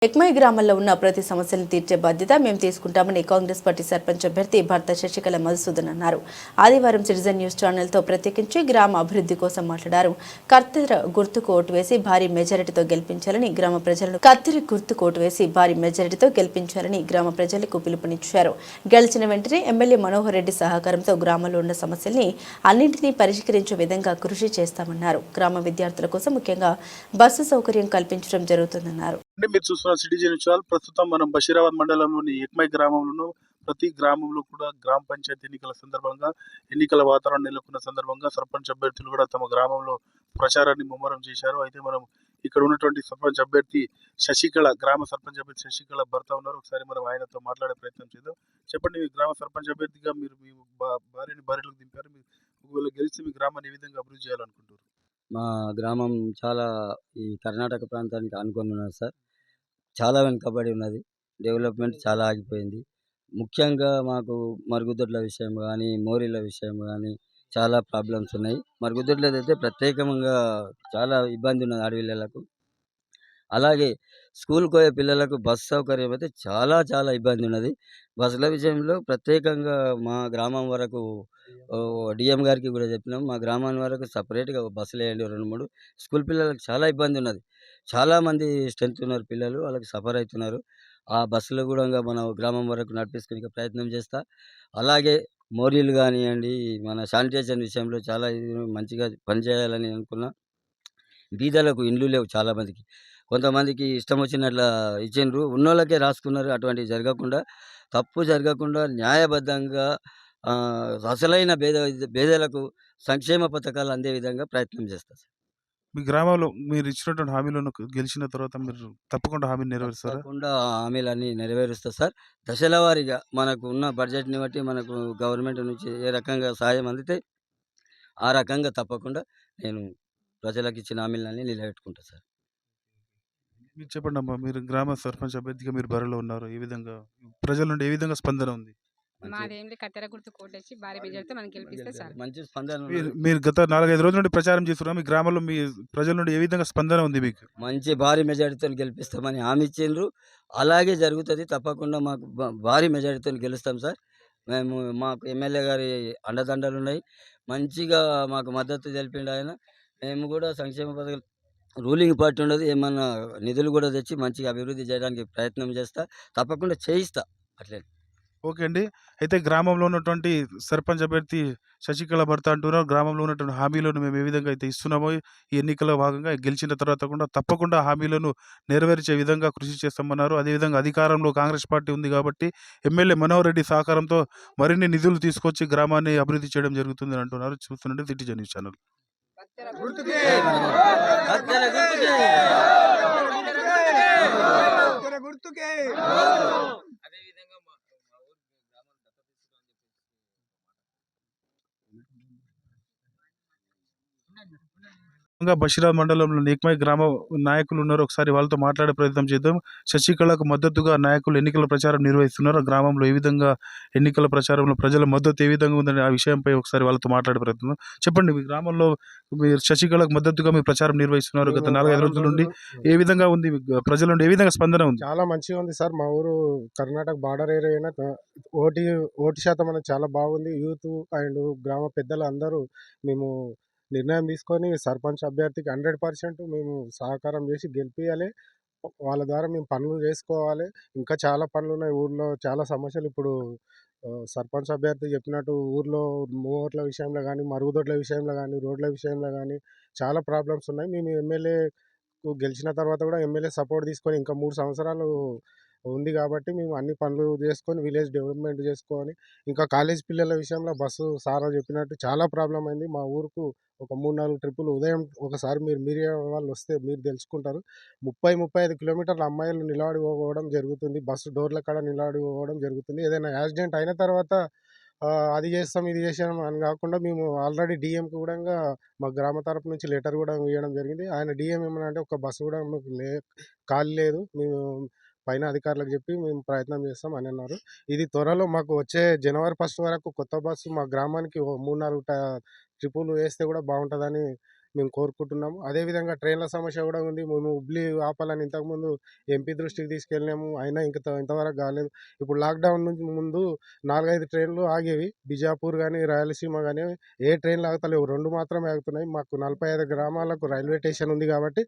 ఎక్మై గ్రామంలో ఉన్న ప్రతి సమస్యలను తీర్చే బాధ్యత మేము తీసుకుంటామని కాంగ్రెస్ పార్టీ సర్పంచ్ అభ్యర్థి భర్త శశికళ మధుసూదన్ అన్నారు. ఆదివారం సిటిజన్ న్యూస్ ఛానల్తో ప్రత్యేకించి గ్రామ అభివృద్ధి కోసం మాట్లాడారు. కత్తెర గుర్తుకు ఓటు వేసి భారీ మెజారిటీతో గెలిపించాలని గ్రామ ప్రజలకు పిలుపునిచ్చారు. గెలిచిన వెంటనే ఎమ్మెల్యే మనోహర్ రెడ్డి సహకారంతో గ్రామంలో ఉన్న సమస్యల్ని అన్నింటినీ పరిష్కరించే విధంగా కృషి చేస్తామన్నారు. గ్రామ విద్యార్థుల కోసం ముఖ్యంగా బస్సు సౌకర్యం కల్పించడం జరుగుతుందన్నారు. మీరు చూస్తున్న సిటిజన్ న్యూస్ ప్రస్తుతం మనం బషీరాబాద్ మండలంలోని ఎక్మై గ్రామంలోనూ ప్రతి గ్రామంలో కూడా గ్రామ పంచాయతీ ఎన్నికల సందర్భంగా ఎన్నికల వాతావరణం నెలకొన్న సందర్భంగా సర్పంచ్ అభ్యర్థులు కూడా తమ గ్రామంలో ప్రచారాన్ని ముమ్మరం చేశారు. అయితే మనం ఇక్కడ ఉన్నటువంటి సర్పంచ్ అభ్యర్థి శశికళ, గ్రామ సర్పంచ్ అభ్యర్థి శశికళ భర్త ఉన్నారు. ఒకసారి మనం ఆయనతో మాట్లాడే ప్రయత్నం చేద్దాం. చెప్పండి, మీ గ్రామ సర్పంచ్ అభ్యర్థిగా మీరు మీ భార్యని బరిలోకి దింపారు. మీరు ఒకవేళ గెలిస్తే మీ గ్రామాన్ని ఏ విధంగా అభివృద్ధి చేయాలనుకుంటారు? మా గ్రామం చాలా ఈ కర్ణాటక ప్రాంతానికి ఆనుకొని ఉన్నది సార్. చాలా వెనుకబడి ఉన్నది. డెవలప్మెంట్ చాలా ఆగిపోయింది. ముఖ్యంగా మాకు మరుగుదొడ్ల విషయం కానీ, మోరీల విషయం కానీ చాలా ప్రాబ్లమ్స్ ఉన్నాయి. మరుగుదొడ్లదైతే ప్రత్యేకంగా చాలా ఇబ్బంది ఉన్నది ఆడపిల్లలకు. అలాగే స్కూల్కి పోయే పిల్లలకు బస్ సౌకర్యం అయితే చాలా చాలా ఇబ్బంది ఉన్నది. బస్సుల విషయంలో ప్రత్యేకంగా మా గ్రామం వరకు డిఎం గారికి కూడా చెప్పినాం. మా గ్రామం వరకు సపరేట్గా బస్సులు వేయండి 2, 3. స్కూల్ పిల్లలకు చాలా ఇబ్బంది ఉన్నది. చాలామంది స్ట్రెంత్ ఉన్నారు పిల్లలు, వాళ్ళకి సఫర్ అవుతున్నారు. ఆ బస్సులు కూడా మన గ్రామం వరకు నడిపించుకునే ప్రయత్నం చేస్తా. అలాగే మోరీలు కానివ్వండి, మన శానిటేషన్ విషయంలో చాలా మంచిగా పనిచేయాలని అనుకున్నా. బీదలకు ఇండ్లు లేవు చాలామందికి. కొంతమందికి ఇష్టం వచ్చినట్ల ఇచ్చిండ్రు, ఉన్నోళ్ళకే రాసుకున్నారు. అటువంటివి జరగకుండా, తప్పు జరగకుండా న్యాయబద్ధంగా అసలైన పేదలకు సంక్షేమ పథకాలు అందే విధంగా ప్రయత్నం చేస్తా సార్. మీ గ్రామంలో మీరు ఇచ్చినటువంటి హామీలను గెలిచిన తర్వాత మీరు తప్పకుండా హామీని నెరవేరుస్తారా? తప్పకుండా హామీలన్నీ నెరవేరుస్తా సార్. దశల వారీగా మనకు ఉన్న బడ్జెట్‌ని బట్టి మనకు గవర్నమెంట్ నుంచి ఏ రకంగా సాయం అందితే ఆ రకంగా తప్పకుండా నేను ప్రజలకు ఇచ్చిన హామీలన్నీ నిలబెట్టుకుంటా సార్. మీరు చెప్పండి అమ్మా, మీరు గ్రామ సర్పంచ్ అభ్యర్థిగా మీరు బరిలో ఉన్నారు. ఏ విధంగా ప్రజల నుండి ఏ విధంగా స్పందన ఉంది? మాదేంటి కత్తెర గుర్తు కోటేసి భారీ మెజార్టీతో మనం గెలిపిస్తే సార్. మంచి స్పందన మీరు ఉన్నది. మీరు గత 4-5 రోజుల నుండి ప్రచారం చేస్తున్నారు. మీ గ్రామంలో మీ ప్రజల నుండి ఏ విధంగా స్పందన ఉంది మీకు? మంచి భారీ మెజారిటీతో గెలిపిస్తామని హామీ ఇచ్చిండ్రు. అలాగే జరుగుతుంది. తప్పకుండా మాకు భారీ మెజారిటీతో గెలుస్తాం సార్. మాకు ఎమ్మెల్యే గారి అండదండలు ఉన్నాయి. మంచిగా మాకు మద్దతు తెలిపిండు ఆయన. మేము కూడా సంక్షేమ పథకాలు రూలింగ్ పార్టీ ఉండదు. ఏమన్నా నిధులు కూడా తెచ్చి మంచిగా అభివృద్ధి చేయడానికి ప్రయత్నం చేస్తా. తప్పకుండా చేయిస్తా అట్లే. ఓకే అండి. అయితే గ్రామంలో ఉన్నటువంటి సర్పంచ్ అభ్యర్థి శశికళ భర్త అంటున్నారు, గ్రామంలో ఉన్నటువంటి హామీలను మేము ఏ విధంగా అయితే ఇస్తున్నామో ఈ ఎన్నికల్లో భాగంగా గెలిచిన తర్వాత కూడా తప్పకుండా హామీలను నెరవేర్చే విధంగా కృషి చేస్తామన్నారు. అదేవిధంగా అధికారంలో కాంగ్రెస్ పార్టీ ఉంది కాబట్టి ఎమ్మెల్యే మనోహర్ రెడ్డి సహకారంతో మరిన్ని నిధులు తీసుకొచ్చి గ్రామాన్ని అభివృద్ధి చేయడం జరుగుతుందని అంటున్నారు. చూస్తుంటే సిటిజన్ న్యూస్ ఛానల్. బషీరాబాద్ మండలంలో ఎక్మై గ్రామ నాయకులు ఉన్నారు. ఒకసారి వాళ్ళతో మాట్లాడే ప్రయత్నం చేద్దాం. శశికళకు మద్దతుగా నాయకులు ఎన్నికల ప్రచారం నిర్వహిస్తున్నారు. గ్రామంలో ఏ విధంగా ఎన్నికల ప్రచారంలో ప్రజల మద్దతు ఏ విధంగా ఉందని ఆ విషయంపై ఒకసారి వాళ్ళతో మాట్లాడే ప్రయత్నం. చెప్పండి, మీ గ్రామంలో మీరు శశికళకు మద్దతుగా మీ ప్రచారం నిర్వహిస్తున్నారు. గత 4-5 రోజుల నుండి ఏ విధంగా ఉంది? ప్రజల నుండి ఏ విధంగా స్పందన ఉంది? చాలా మంచిగా ఉంది సార్. మా ఊరు కర్ణాటక బార్డర్ ఏరియా అయినా ఓటు శాతం అనేది చాలా బాగుంది. యూత్ అండ్ గ్రామ పెద్దలు అందరూ మేము నిర్ణయం తీసుకొని సర్పంచ్ అభ్యర్థికి 100% మేము సహకారం చేసి గెలిపియాలి. వాళ్ళ ద్వారా మేము పనులు చేసుకోవాలి. ఇంకా చాలా పనులున్నాయి ఊర్లో. చాలా సమస్యలు ఇప్పుడు సర్పంచ్ అభ్యర్థి చెప్పినట్టు ఊర్లో మోర్ల విషయంలో గానీ, మరుగుదొడ్ల విషయంలో గానీ, రోడ్ల విషయంలో గానీ చాలా ప్రాబ్లమ్స్ ఉన్నాయి. మేము గెలిచిన తర్వాత కూడా ఎమ్మెల్యే సపోర్ట్ తీసుకొని ఇంకా 3 సంవత్సరాలు ఉంది కాబట్టి మేము అన్ని పనులు చేసుకొని విలేజ్ డెవలప్మెంట్ చేసుకొని, ఇంకా కాలేజ్ పిల్లల విషయంలో బస్సు సార్ చెప్పినట్టు చాలా ప్రాబ్లమ్ అయింది. మా ఊరుకు ఒక 3, 4 ట్రిప్పులు ఉదయం ఒకసారి మీడియా వాళ్ళు వస్తే మీరు తెలుసుకుంటారు. 30, 35 కిలోమీటర్ల అమ్మాయిలు నిలబడి పోవడం జరుగుతుంది. బస్సు డోర్ల కాడ నిలబడి పోవడం జరుగుతుంది. ఏదైనా యాక్సిడెంట్ అయిన తర్వాత అది చేస్తాం, ఇది చేసాం అని కాకుండా మేము ఆల్రెడీ డీఎంకి కూడా మా గ్రామ తరపు నుంచి లెటర్ కూడా ఇవ్వడం జరిగింది. ఆయన డీఎం ఏమన్నా అంటే ఒక బస్సు కూడా మాకు ఖాళీ లేదు, మేము పైన అధికారులకు చెప్పి మేము ప్రయత్నం చేస్తాం అని అన్నారు. ఇది త్వరలో మాకు వచ్చే జనవరి 1 వరకు కొత్త బస్సు మా గ్రామానికి 3, 4 ట్రిప్పులు వేస్తే కూడా బాగుంటుందని మేము కోరుకుంటున్నాము. అదేవిధంగా ట్రైన్ల సమస్య కూడా ఉంది. మేము హుబ్లీ ఆపాలని ఇంతకుముందు ఎంపీ దృష్టికి తీసుకెళ్ళినాము. అయినా ఇంతవరకు కాలేదు. ఇప్పుడు లాక్‌డౌన్ నుంచి ముందు 4, 5 ట్రైన్లు ఆగేవి. బిజాపూర్ గాని, రాయలసీమ గాని ఏ ట్రైన్లు ఆగుతలేవు. 2 మాత్రమే ఆగుతున్నాయి. మాకు 45 గ్రామాలకు రైల్వే స్టేషన్ ఉంది కాబట్టి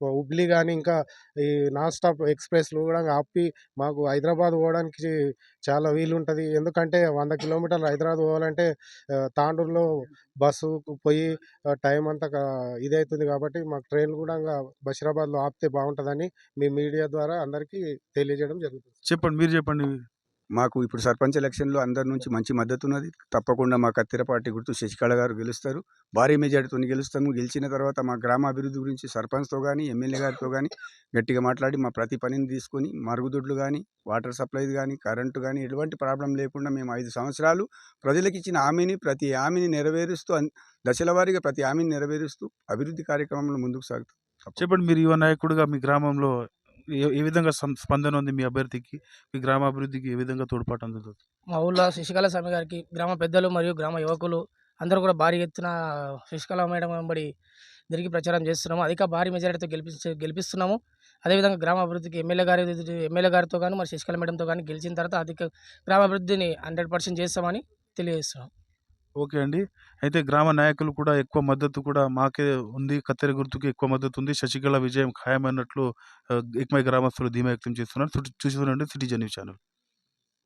హుబ్లీ గాని, ఇంకా ఈ నాన్ స్టాప్ ఎక్స్‌ప్రెస్‌లు కూడా ఆపి మాకు హైదరాబాద్ పోవడానికి చాలా వీలుంటది. ఎందుకంటే 100 కిలోమీటర్లు హైదరాబాద్ పోవాలంటే తాండూరులో బస్సుకు పోయి టైం అంతా ఇదైతుంది కాబట్టి మాకు ట్రైన్లు కూడా బషీరాబాద్‌లో ఆపితే బావుంటదని మీ మీడియా ద్వారా అందరికీ తెలియజేయడం జరుగుతుంది. చెప్పండి, మీరు చెప్పండి. మాకు ఇప్పుడు సర్పంచ్ ఎలక్షన్‌లో అందరి నుంచి మంచి మద్దతున్నది. తప్పకుండా మా కత్తెర పార్టీ గుర్తు శశికళ గారు గెలుస్తారు. భారీ మెజారిటీతోని గెలుస్తాము. గెలిచిన తర్వాత మా గ్రామ అభివృద్ధి గురించి సర్పంచ్‌తో గానీ, ఎమ్మెల్యే గారితో గానీ గట్టిగా మాట్లాడి మా ప్రతి పనిని తీసుకొని మరుగుదొడ్లు గానీ, వాటర్ సప్లైది గానీ, కరెంటు గానీ ఎటువంటి ప్రాబ్లమ్ లేకుండా మేము 5 సంవత్సరాలు ప్రజలకిచ్చిన హామీని ప్రతి హామీని నెరవేరుస్తూ దశల వారీగా ప్రతి హామీని నెరవేరుస్తూ అభివృద్ధి కార్యక్రమంలో ముందుకు సాగుతాం. చెప్పండి, మీరు యువ నాయకుడిగా మీ గ్రామంలో ఏ విధంగా స్పందన ఉంది మీ అభ్యర్థికి? మీ గ్రామ అభివృద్ధికి ఏ విధంగా తోడ్పాటు అందుతుంది? మా ఊళ్ళో శశికళ స్వామి గారికి గ్రామ పెద్దలు మరియు గ్రామ యువకులు అందరూ కూడా భారీ ఎత్తున శశికళ మేడం వెంబడి తిరిగి ప్రచారం చేస్తున్నాము. అధిక భారీ మెజారిటీతో గెలిపిస్తున్నాము. అదేవిధంగా గ్రామ అభివృద్ధికి ఎమ్మెల్యే గారితో కానీ మరి శశికళ మేడంతో కానీ గెలిచిన తర్వాత అధిక గ్రామ అభివృద్ధిని 100% చేస్తామని తెలియజేస్తున్నాం. ఓకే అండి. అయితే గ్రామ నాయకులు కూడా ఎక్కువ మద్దతు కూడా మాకే ఉంది. కత్తెర గుర్తుకి ఎక్కువ మద్దతు ఉంది. శశికళ విజయం ఖాయమన్నట్లు ఎక్మై గ్రామస్తులు ధీమా వ్యక్తం చేస్తున్నారు. చూస్తూనండి సిటిజన్ న్యూస్ ఛానల్.